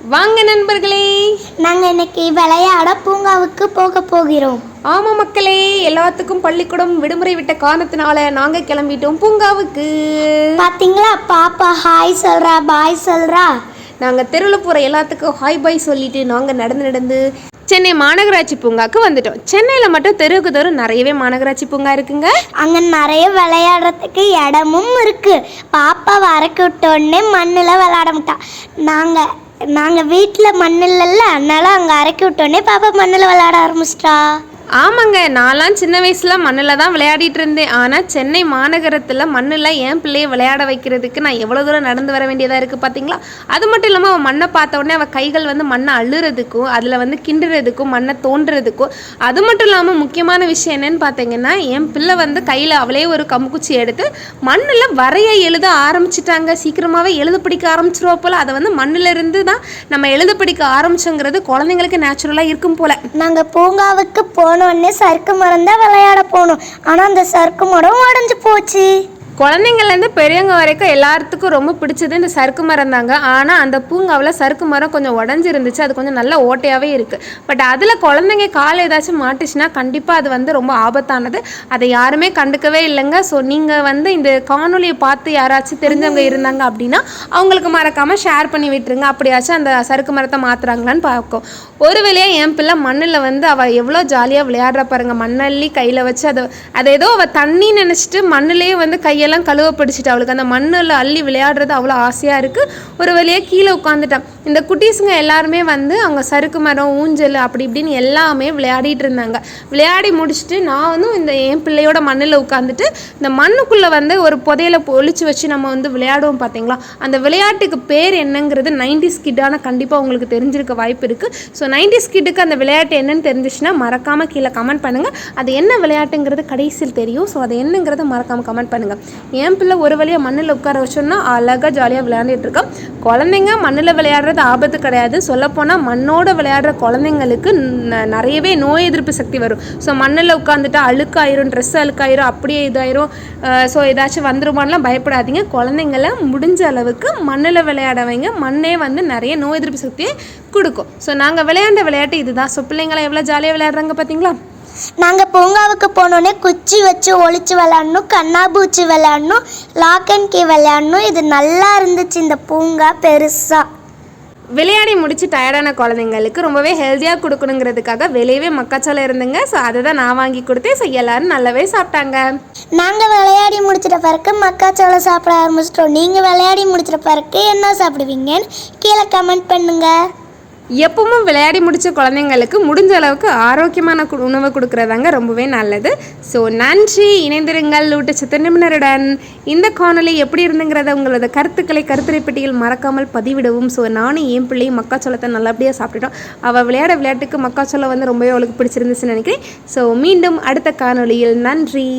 வாங்க நண்பர்களே, நாங்க இன்னைக்கு விளையாட பூங்காவுக்கு போகிறோம். ஆமா மக்களே, எல்லாத்துக்கும் பள்ளிக்கூடம் விடுமுறை விட்ட காரணத்தினால நாங்க கிளம்பிட்டோம் பூங்காவுக்கு. பாத்தீங்களா, பாப்பா ஹாய் சொல்றா, பாய் சொல்றா. நாங்க தெருவில் போற எல்லாத்துக்கும் ஹாய் பாய் சொல்லிட்டு நாங்க நடந்து சென்னை மாநகராட்சி பூங்காக்கு வந்துட்டோம். சென்னையில் மட்டும் தெருவுக்கு தெரு நிறையவே மாநகராட்சி பூங்கா இருக்குங்க. அங்கே நிறைய விளையாடுறதுக்கு இடமும் இருக்கு. பாப்பா வரக்கு விட்டோடனே மண்ணில் விளையாட மாட்டா. நாங்கள் வீட்டில் மண் இல்லைல்ல, அதனால அங்கே இறக்கி விட்டோடனே பாப்பா மண்ணில் விளையாட ஆரம்பிச்சிட்டா. ஆமாங்க, நான்லாம் சின்ன வயசில் மண்ணில் தான் விளையாடிட்டு இருந்தேன். ஆனால் சென்னை மாநகரத்தில் மண்ணில் என் பிள்ளையை விளையாட வைக்கிறதுக்கு நான் எவ்வளோ தூரம் நடந்து வர வேண்டியதாக இருக்குது பார்த்தீங்களா. அது மட்டும் இல்லாமல் அவன் மண்ணை பார்த்த உடனே அவள் கைகள் மண்ணை அள்ளுறதுக்கும் அதில் கிண்டுறதுக்கும் மண்ணை தோன்றதுக்கும், அது மட்டும் இல்லாமல் முக்கியமான விஷயம் என்னன்னு பார்த்தீங்கன்னா, என் பிள்ளை கையில் அவளே ஒரு கம்புக்குச்சி எடுத்து மண்ணில் வரைய எழுத ஆரம்பிச்சிட்டாங்க. சீக்கிரமாகவே எழுத படிக்க ஆரம்பிச்சிருவா போல். அதை மண்ணில் இருந்து தான் நம்ம எழுத படிக்க ஆரம்பிச்சோங்கிறது குழந்தைங்களுக்கு நேச்சுரலாக இருக்கும் போல். நாங்கள் பூங்காவுக்கு உடனே சறுக்கு மரம் தான் விளையாட போனோம். ஆனா அந்த சறுக்கு மரம் உடஞ்சு போச்சு. குழந்தைங்கள்லேருந்து பெரியவங்க வரைக்கும் எல்லாத்துக்கும் ரொம்ப பிடிச்சது இந்த சறுக்கு மரம் தாங்க. ஆனால் அந்த பூங்காவில் சறுக்கு மரம் கொஞ்சம் உடஞ்சிருந்துச்சு. அது கொஞ்சம் நல்ல ஓட்டையாகவே இருக்குது. பட் அதில் குழந்தைங்க கால் ஏதாச்சும் மாட்டுச்சுன்னா கண்டிப்பாக அது ரொம்ப ஆபத்தானது. அதை யாருமே கண்டுக்கவே இல்லைங்க. ஸோ நீங்கள் இந்த காணொலியை பார்த்து யாராச்சும் தெரிஞ்சவங்க இருந்தாங்க அப்படின்னா அவங்களுக்கு மறக்காமல் ஷேர் பண்ணி விட்டுருங்க. அப்படியாச்சும் அந்த சறுக்கு மரத்தை மாற்றுறாங்களான்னு பார்க்கும். ஒரு வேளையாக என் பிள்ளை மண்ணில் அவள் எவ்வளோ ஜாலியாக விளையாடுற பாருங்க. மண்ணள்ளி கையில் வச்சு அதை ஏதோ அவள் தண்ணி நினச்சிட்டு மண்ணிலேயே கையை கழுவ பிடிச்சிட்டு அவளுக்கு அந்த மண்ணில் அள்ளி விளையாடுறது அவ்வளோ ஆசையாக இருக்குது. ஒரு வழியாக கீழே உட்காந்துட்டான். இந்த குட்டீஸுங்க எல்லாருமே அவங்க சறுக்கு மரம், ஊஞ்சல் அப்படி இப்படின்னு எல்லாமே விளையாடிட்டு இருந்தாங்க. விளையாடி முடிச்சுட்டு நான் என் பிள்ளையோட மண்ணில் உட்காந்துட்டு இந்த மண்ணுக்குள்ளே ஒரு புதையில ஒழிச்சு வச்சு நம்ம விளையாடுவோம் பார்த்தீங்களா. அந்த விளையாட்டுக்கு பேர் என்னங்கிறது 90s கிட்டான கண்டிப்பாக உங்களுக்கு தெரிஞ்சிருக்க வாய்ப்பு இருக்குது. ஸோ 90s கிட்டுக்கு அந்த விளையாட்டு என்னன்னு தெரிஞ்சிச்சுன்னா மறக்காமல் கீழே கமெண்ட் பண்ணுங்கள். அது என்ன விளையாட்டுங்கிறது கடைசியில் தெரியும். ஸோ அது என்னங்கிறத மறக்காமல் கமெண்ட் பண்ணுங்கள். என் பிள்ளை ஒரு வழியாக மண்ணில் உட்கார வச்சோன்னா அழகாக ஜாலியாக விளையாண்டுட்டு இருக்கோம். குழந்தைங்க மண்ணில் விளையாடுறது ஆபத்து கிடையாது. சொல்லப்போனால் மண்ணோட விளையாடுற குழந்தைங்களுக்கு நிறையவே நோய் எதிர்ப்பு சக்தி வரும். ஸோ மண்ணில் உட்காந்துட்டா அழுக்காயிரும், ட்ரெஸ் அழுக்காயிரும், அப்படியே இதாயிரும். ஸோ ஏதாச்சும் வந்துருமானலாம் பயப்படாதீங்க. குழந்தைங்கள முடிஞ்ச அளவுக்கு மண்ணில் விளையாட வைங்க. மண்ணே நிறைய நோய் எதிர்ப்பு சக்தியை கொடுக்கும். ஸோ நாங்கள் விளையாண்ட விளையாட்டு இதுதான். ஸோ பிள்ளைங்களாம் எவ்வளோ ஜாலியாக விளையாடுறாங்க பார்த்தீங்களா. நாங்கள் பூங்காவுக்கு போனோடனே குச்சி வச்சு ஒளிச்சு விளையாடணும், கண்ணாபூச்சி விளையாடணும், லாக் அண்ட் கீ விளையாடணும். இது நல்லா இருந்துச்சு. இந்த பூங்கா பெருசாக விளையாடி முடிச்சு டயர்டான குழந்தைங்களுக்கு ரொம்பவே ஹெல்த்தியாக கொடுக்கணுங்கிறதுக்காக வெளியவே மக்காச்சோளம் இருந்துங்க. ஸோ அதை தான் நான் வாங்கி கொடுத்தேன். ஸோ எல்லாரும் நல்லாவே சாப்பிட்டாங்க. நாங்கள் விளையாடி முடிச்சிட்ட பிறகு மக்காச்சோளம் சாப்பிட ஆரம்பிச்சிட்டோம். நீங்கள் விளையாடி முடிச்சிட்ட பிறகு என்ன சாப்பிடுவீங்கன்னு கீழே கமெண்ட் பண்ணுங்கள். எப்பவும் விளையாடி முடித்த குழந்தைங்களுக்கு முடிஞ்ச அளவுக்கு ஆரோக்கியமான உணவு கொடுக்குறதாங்க ரொம்பவே நல்லது. ஸோ நன்றி. இணைந்திருங்கள் ஊட்டச்சத்து நிபுணருடன். இந்த காணொலி எப்படி இருந்துங்கிறத உங்களோட கருத்துக்களை கருத்துரை பெட்டியில் மறக்காமல் பதிவிடவும். ஸோ நானும் என் பிள்ளையும் மக்காச்சோளத்தை நல்லபடியாக சாப்பிட்டுட்டோம். அவள் விளையாட்டுக்கு மக்காச்சோளம் ரொம்பவே அவளுக்கு பிடிச்சிருந்துச்சுன்னு நினைக்கிறேன். ஸோ மீண்டும் அடுத்த காணொலியில் நன்றி.